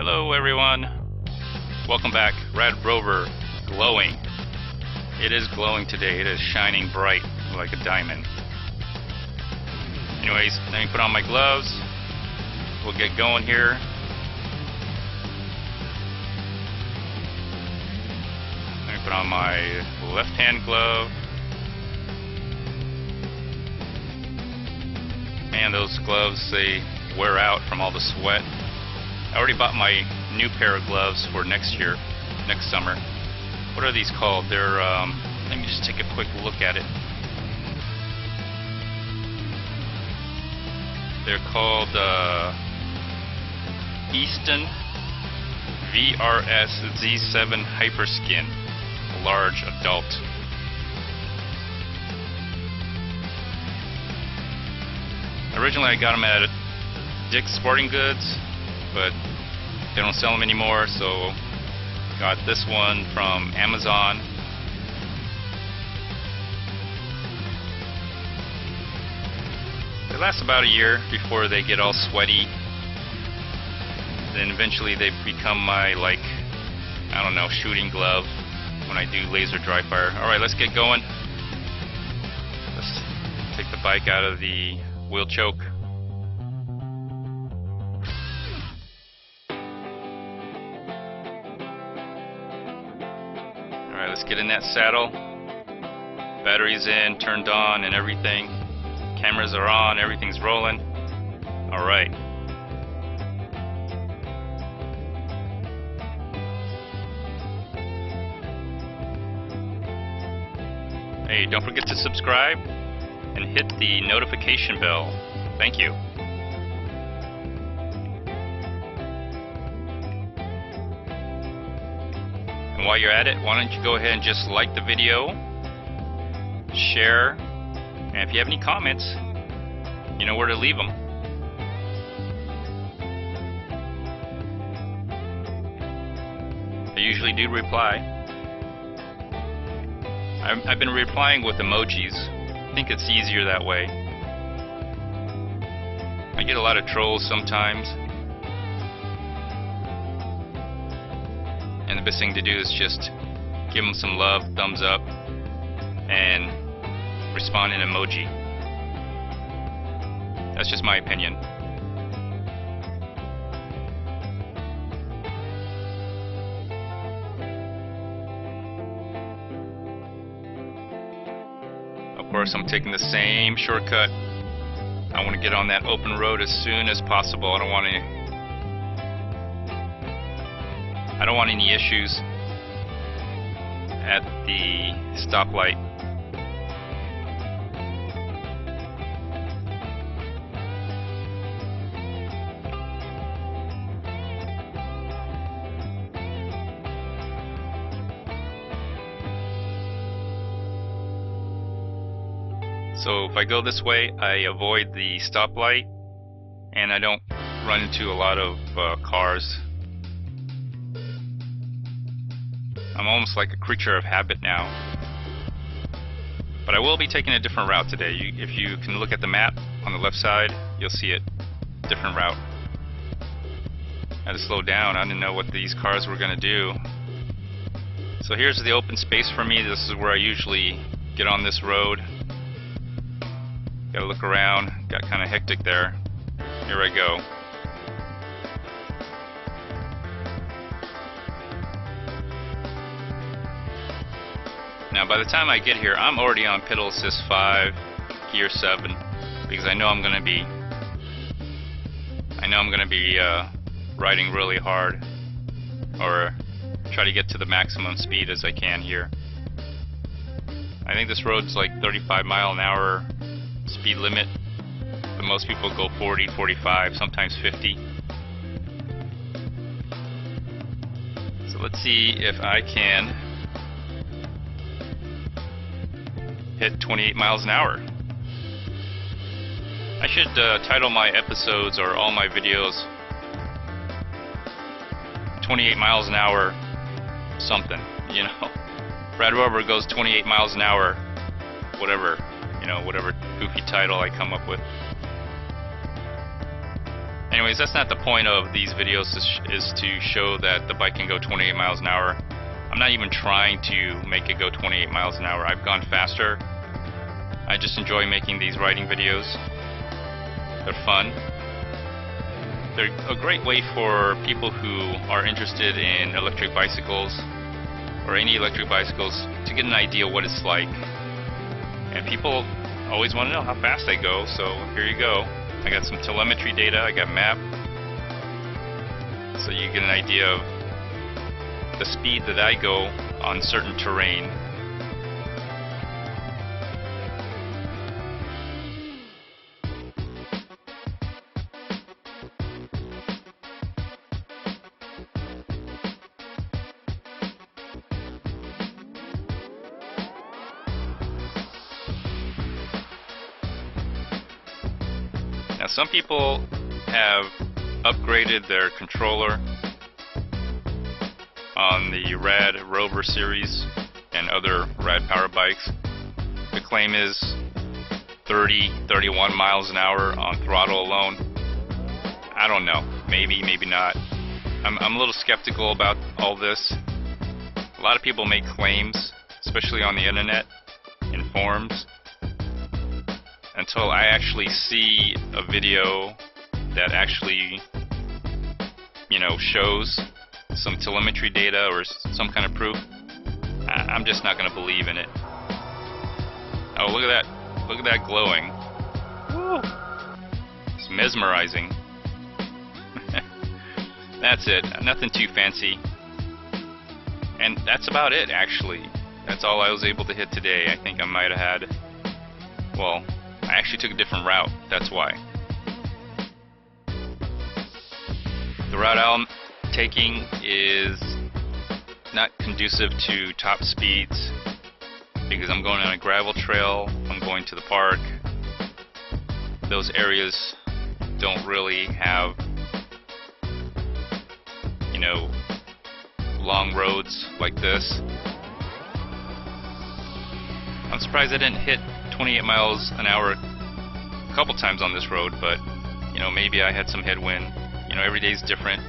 Hello everyone, welcome back. Radrover Glowing. It is glowing today, it is shining bright like a diamond. Anyways, let me put on my gloves, we'll get going here. Let me put on my left hand glove. Man, those gloves, they wear out from all the sweat. I already bought my new pair of gloves for next year, next summer. What are these called? They're, let me just take a quick look at it. They're called Easton VRS Z7 Hyperskin, large adult. Originally I got them at Dick's Sporting Goods, but they don't sell them anymore, so got this one from Amazon. They last about a year before they get all sweaty. Then eventually they become my, like, I don't know, shooting glove when I do laser dry fire. Alright, let's get going. Let's take the bike out of the wheel choke. Alright, let's get in that saddle. Batteries in, turned on and everything. Cameras are on, everything's rolling. Alright. Hey, don't forget to subscribe and hit the notification bell. Thank you. And while you're at it, why don't you go ahead and just like the video, share, and if you have any comments, you know where to leave them. I usually do reply. I've been replying with emojis. I think it's easier that way. I get a lot of trolls sometimes, and the best thing to do is just give them some love, thumbs up, and respond in emoji. That's just my opinion. Of course, I'm taking the same shortcut. I want to get on that open road as soon as possible. I don't want any issues at the stoplight. So if I go this way, I avoid the stoplight and I don't run into a lot of cars. I'm almost like a creature of habit now. But I will be taking a different route today. If you can look at the map on the left side, you'll see it. Different route. I had to slow down. I didn't know what these cars were going to do. So here's the open space for me. This is where I usually get on this road. Gotta look around, got kind of hectic there. Here I go. Now by the time I get here, I'm already on pedal assist 5, gear 7, because I know I'm gonna be riding really hard, or try to get to the maximum speed as I can here. I think this road's like 35 mile an hour speed limit, but most people go 40, 45, sometimes 50. So let's see if I can hit 28 miles an hour. I should title my episodes or all my videos 28 miles an hour something, you know. Radrover goes 28 miles an hour, whatever, you know, whatever goofy title I come up with. Anyways, that's not the point of these videos, is to show that the bike can go 28 miles an hour. I'm not even trying to make it go 28 miles an hour. I've gone faster. I just enjoy making these riding videos. They're fun. They're a great way for people who are interested in electric bicycles or any electric bicycles to get an idea what it's like. And people always want to know how fast they go, so here you go. I got some telemetry data, I got map, so you get an idea of the speed that I go on certain terrain. Now some people have upgraded their controller on the Radrover series and other Rad Power Bikes. The claim is 30-31 miles an hour on throttle alone. I don't know, maybe not. I'm a little skeptical about all this. A lot of people make claims, especially on the internet, in forums, until I actually see a video that actually, you know, shows some telemetry data or some kind of proof. I'm just not going to believe in it. Oh, look at that. Look at that glowing. Woo. It's mesmerizing. That's it. Nothing too fancy. And that's about it, actually. That's all I was able to hit today. I think I might have had, well, I actually took a different route, that's why. The route I'm taking is not conducive to top speeds because I'm going on a gravel trail, I'm going to the park. Those areas don't really have, you know, long roads like this. I'm surprised I didn't hit 28 miles an hour a couple times on this road, but you know, maybe I had some headwind. You know, every day's different.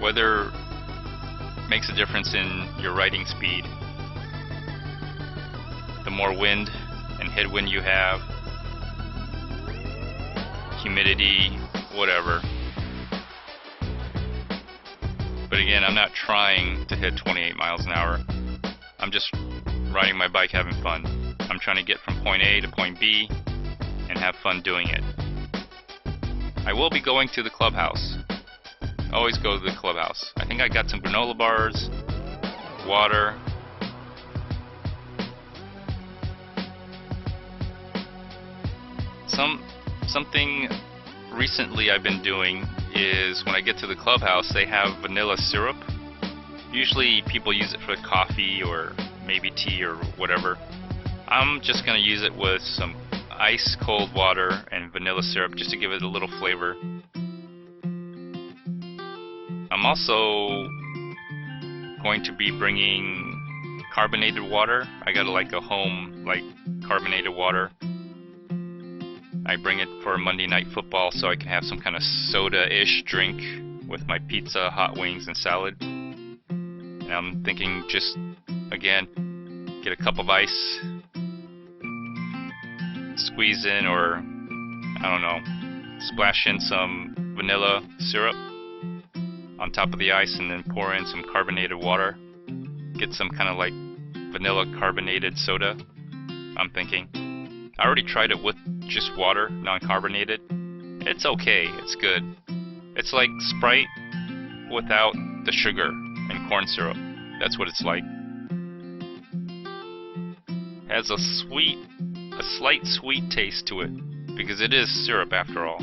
Weather makes a difference in your riding speed. The more wind and headwind you have, humidity, whatever. But again, I'm not trying to hit 28 miles an hour. I'm just riding my bike, having fun. I'm trying to get from point A to point B and have fun doing it. I will be going to the clubhouse. Always go to the clubhouse. I think I got some granola bars, water. Something recently I've been doing is when I get to the clubhouse, they have vanilla syrup. Usually people use it for coffee or maybe tea or whatever. I'm just going to use it with some ice cold water and vanilla syrup just to give it a little flavor. I'm also going to be bringing carbonated water. I got like a home carbonated water. I bring it for Monday Night Football so I can have some kind of soda-ish drink with my pizza, hot wings, and salad. And I'm thinking just, again, get a cup of ice, squeeze in, or I don't know, splash in some vanilla syrup on top of the ice and then pour in some carbonated water. Get some kind of like vanilla carbonated soda, I'm thinking. I already tried it with just water, non-carbonated. It's okay, it's good. It's like Sprite without the sugar and corn syrup. That's what it's like. It has a slight sweet taste to it because it is syrup after all.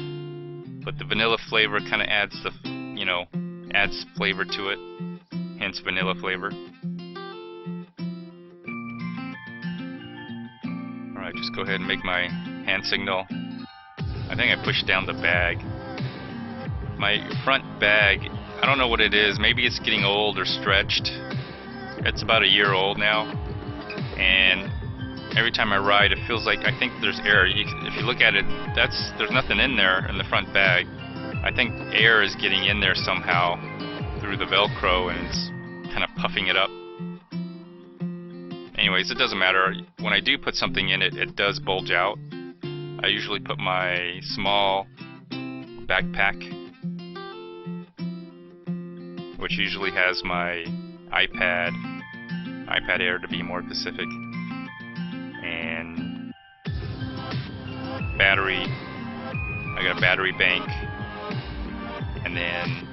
But the vanilla flavor kind of adds adds flavor to it, hence vanilla flavor. Alright, just go ahead and make my hand signal. I think I pushed down the bag. My front bag, I don't know what it is, maybe it's getting old or stretched. It's about a year old now, and every time I ride it feels like, I think there's air. If you look at it, there's nothing in there in the front bag. I think air is getting in there somehow through the Velcro and it's kind of puffing it up. Anyways, it doesn't matter. When I do put something in it, it does bulge out. I usually put my small backpack, which usually has my iPad Air to be more specific, and battery. I got a battery bank, and then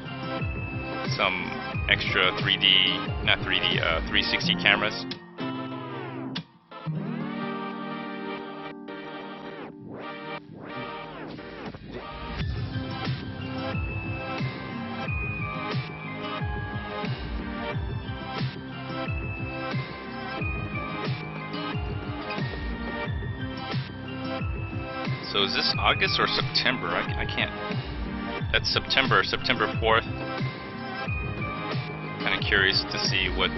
some extra 360 cameras. So is this August or September? I can't. That's September 4th. Kind of curious to see what.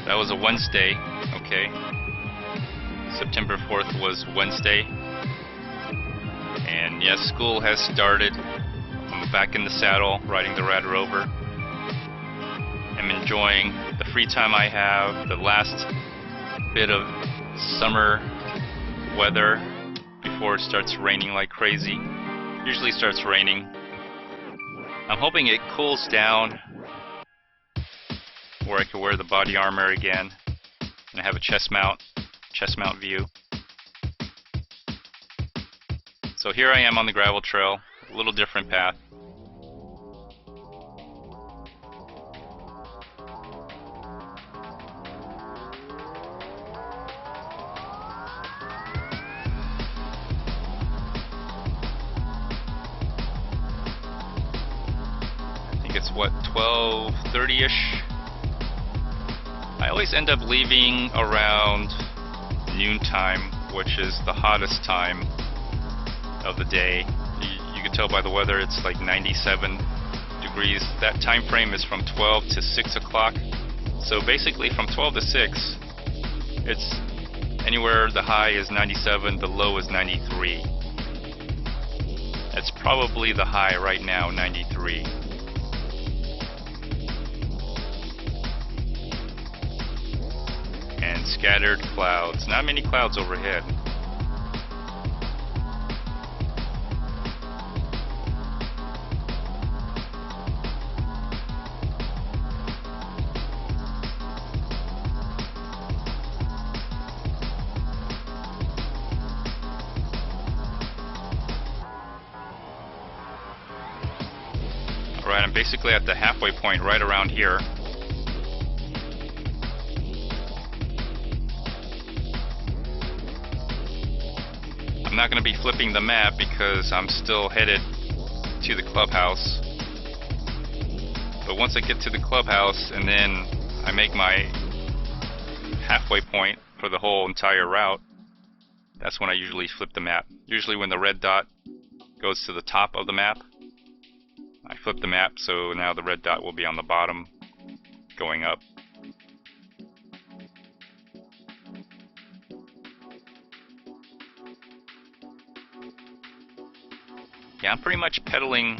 That was a Wednesday. Okay. September 4th was Wednesday. And yes, school has started. I'm back in the saddle, riding the Radrover. I'm enjoying the free time I have, the last bit of summer weather before it starts raining like crazy. Usually starts raining. I'm hoping it cools down where I can wear the body armor again and have a chest mount view. So here I am on the gravel trail, a little different path. It's what, 12:30ish? I always end up leaving around noontime, which is the hottest time of the day. You can tell by the weather it's like 97 degrees. That time frame is from 12 to 6 o'clock. So basically from 12 to 6, it's anywhere the high is 97, the low is 93. It's probably the high right now, 93. And scattered clouds. Not many clouds overhead. Alright, I'm basically at the halfway point right around here. I'm not going to be flipping the map because I'm still headed to the clubhouse. But once I get to the clubhouse and then I make my halfway point for the whole entire route, that's when I usually flip the map. Usually when the red dot goes to the top of the map, I flip the map so now the red dot will be on the bottom going up. Yeah, I'm pretty much pedaling,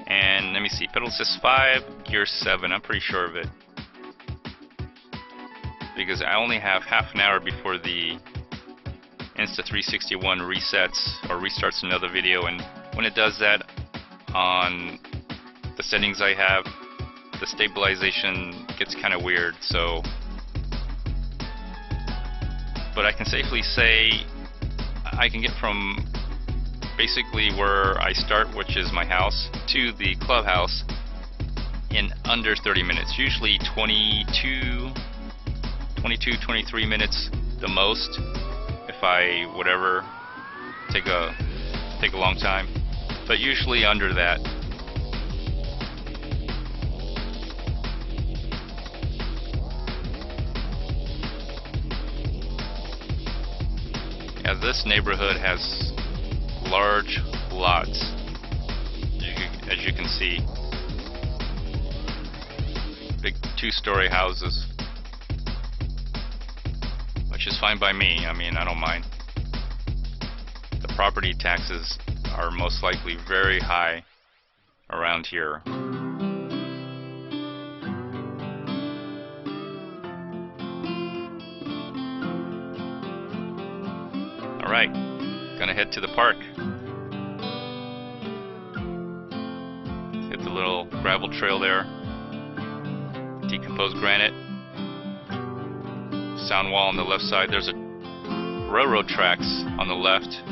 and let me see, pedal assist 5, gear 7, I'm pretty sure of it. Because I only have half an hour before the Insta360 ONE resets or restarts another video, and when it does that on the settings I have, the stabilization gets kind of weird, so. But I can safely say I can get from basically where I start, which is my house, to the clubhouse in under 30 minutes. Usually 22, 23 minutes the most, if I whatever take a long time, but usually under that. Yeah, this neighborhood has large lots, as you can see. Big 2-story houses, which is fine by me. I mean, I don't mind. The property taxes are most likely very high around here. Alright, gonna head to the park. Hit the little gravel trail there. Decomposed granite. Sound wall on the left side. There's a railroad tracks on the left.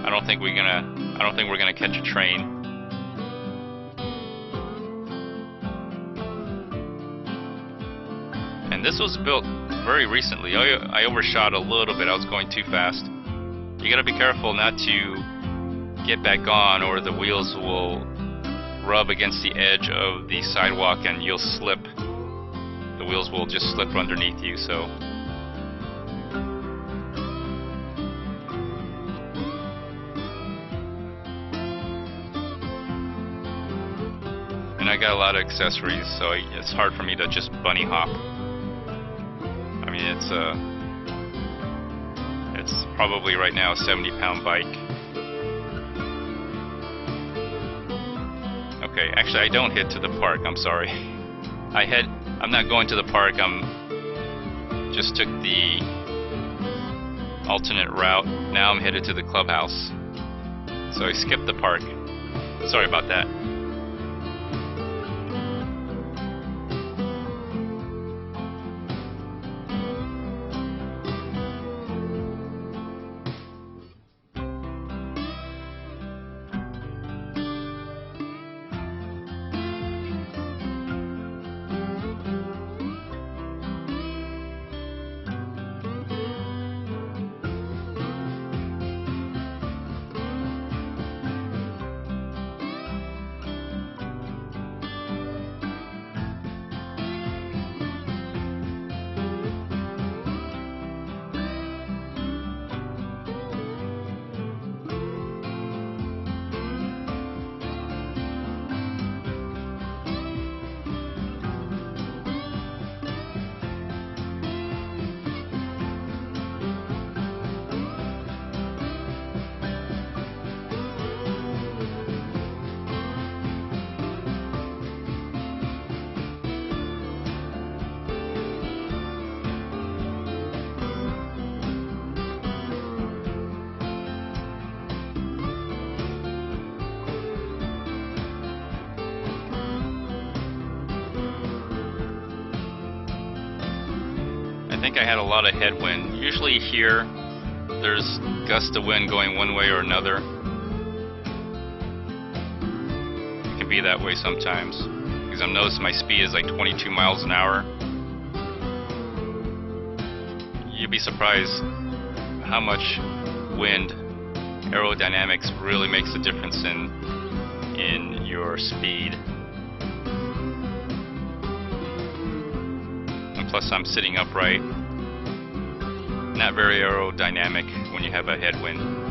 I don't think we're gonna catch a train. And this was built very recently. I overshot a little bit. I was going too fast. You gotta be careful not to get back on, or the wheels will rub against the edge of the sidewalk and you'll slip. The wheels will just slip underneath you. So and I got a lot of accessories, so it's hard for me to just bunny hop. I mean, it's probably right now a 70-pound bike. Okay, actually I don't head to the park, I'm sorry. I'm not going to the park, just took the alternate route. Now I'm headed to the clubhouse. So I skipped the park. Sorry about that. I think I had a lot of headwind. Usually here, there's gusts of wind going one way or another. It can be that way sometimes, because I've noticed my speed is like 22 miles an hour. You'd be surprised how much wind aerodynamics really makes a difference in your speed. Plus I'm sitting upright. Not very aerodynamic when you have a headwind.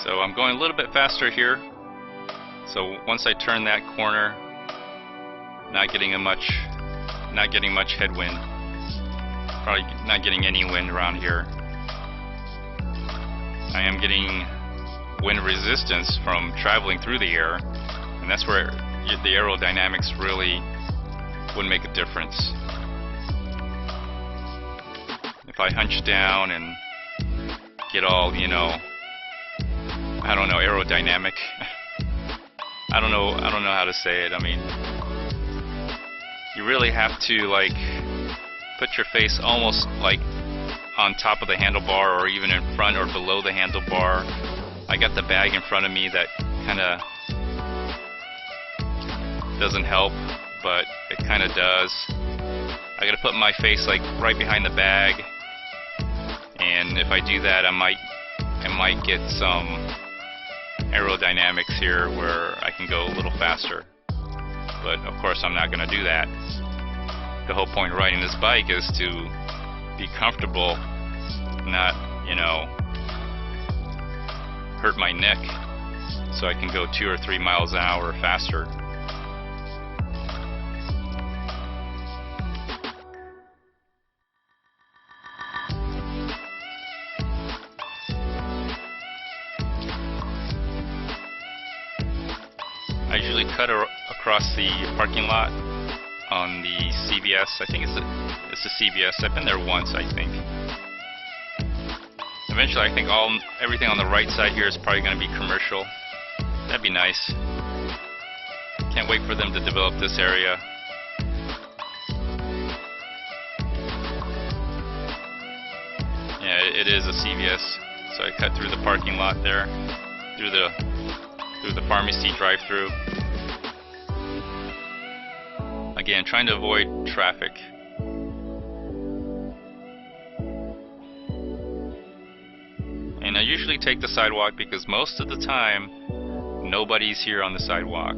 So I'm going a little bit faster here. So once I turn that corner, not getting much headwind. Probably not getting any wind around here. I am getting wind resistance from traveling through the air, and that's where the aerodynamics really would make a difference. If I hunch down and get all, I don't know, aerodynamic. I don't know how to say it. I mean, you really have to like put your face almost like on top of the handlebar, or even in front or below the handlebar. I got the bag in front of me that kind of doesn't help, but it kind of does. I got to put my face like right behind the bag, and if I do that, I might I might get some aerodynamics here where I can go a little faster. But of course I'm not going to do that. The whole point of riding this bike is to be comfortable, not, you know, hurt my neck, so I can go 2 or 3 miles an hour faster. I usually cut across the parking lot on the CVS. I think it's the CVS. I've been there once, I think. Eventually, I think everything on the right side here is probably going to be commercial. That'd be nice. Can't wait for them to develop this area. Yeah, it is a CVS. So I cut through the parking lot there, through the pharmacy drive-through. Again, trying to avoid traffic. And I usually take the sidewalk because most of the time nobody's here on the sidewalk.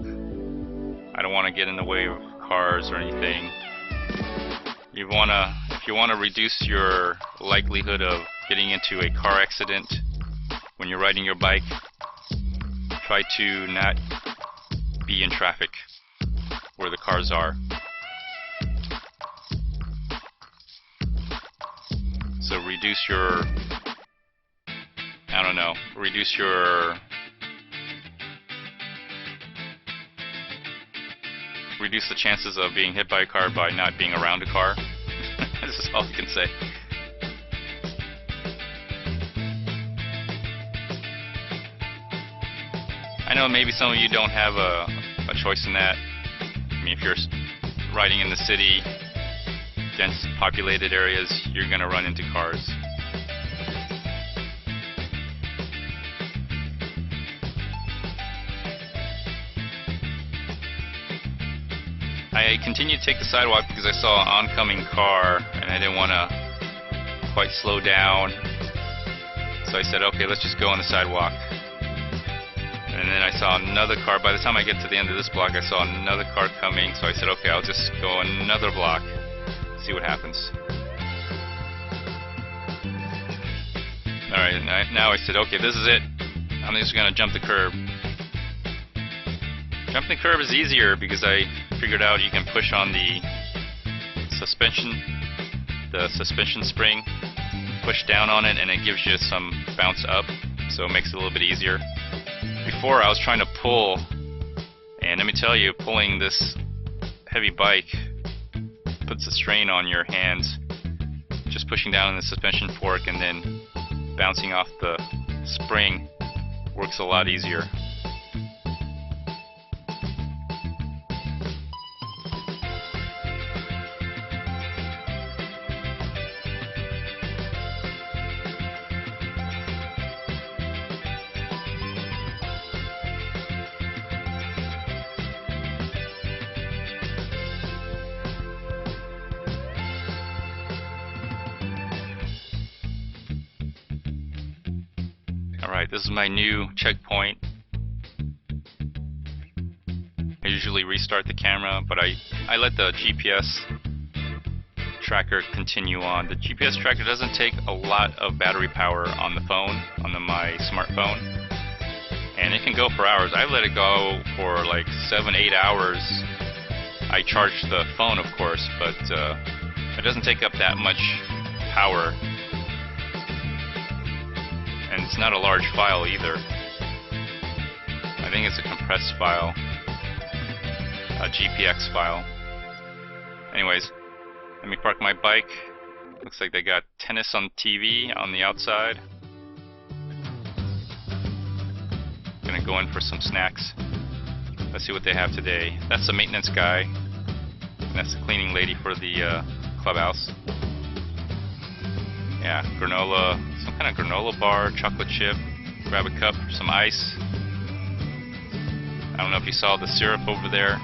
I don't want to get in the way of cars or anything. If you want to reduce your likelihood of getting into a car accident when you're riding your bike, try to not be in traffic where the cars are. So reduce your, I don't know, reduce the chances of being hit by a car by not being around a car. This is all I can say. I know maybe some of you don't have a choice in that. I mean, if you're riding in the city, dense populated areas, you're going to run into cars. I continued to take the sidewalk because I saw an oncoming car and I didn't want to quite slow down. So I said, okay, let's just go on the sidewalk. And then I saw another car. By the time I get to the end of this block, I saw another car coming. So I said, okay, I'll just go another block, see what happens. Alright, now I said, okay, this is it. I'm just going to jump the curb. Jumping the curb is easier because I figured out you can push on the suspension spring, push down on it, and it gives you some bounce up, so it makes it a little bit easier. Before I was trying to pull, and let me tell you, pulling this heavy bike puts a strain on your hands. Just pushing down on the suspension fork and then bouncing off the spring works a lot easier. Alright, this is my new checkpoint. I usually restart the camera, but I let the GPS tracker continue on. The GPS tracker doesn't take a lot of battery power on the phone, on my smartphone, and it can go for hours. I let it go for like 7-8 hours. I charge the phone, of course, but it doesn't take up that much power. And it's not a large file either. I think it's a compressed file, a GPX file. Anyways, let me park my bike. Looks like they got tennis on TV on the outside. Gonna go in for some snacks. Let's see what they have today. That's the maintenance guy. And that's the cleaning lady for the clubhouse. Yeah, granola, some kind of granola bar, chocolate chip. Grab a cup, some ice. I don't know if you saw the syrup over there.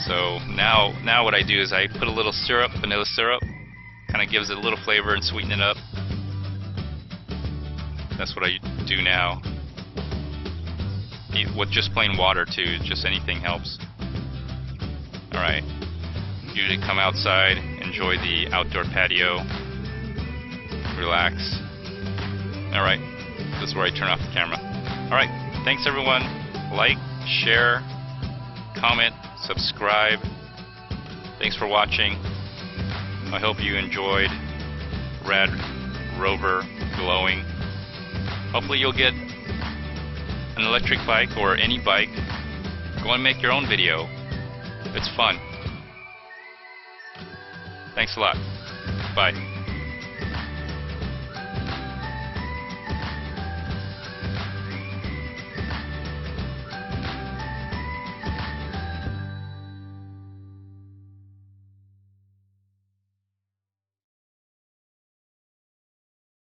So now what I do is I put a little syrup, vanilla syrup, kind of gives it a little flavor and sweeten it up. That's what I do now. With just plain water too, just anything helps. Alright, usually come outside, enjoy the outdoor patio, relax. Alright, this is where I turn off the camera. Alright, thanks everyone. Like, share, comment, subscribe. Thanks for watching. I hope you enjoyed Radrover Glowing. Hopefully you'll get an electric bike or any bike. Go and make your own video. It's fun. Thanks a lot. Bye.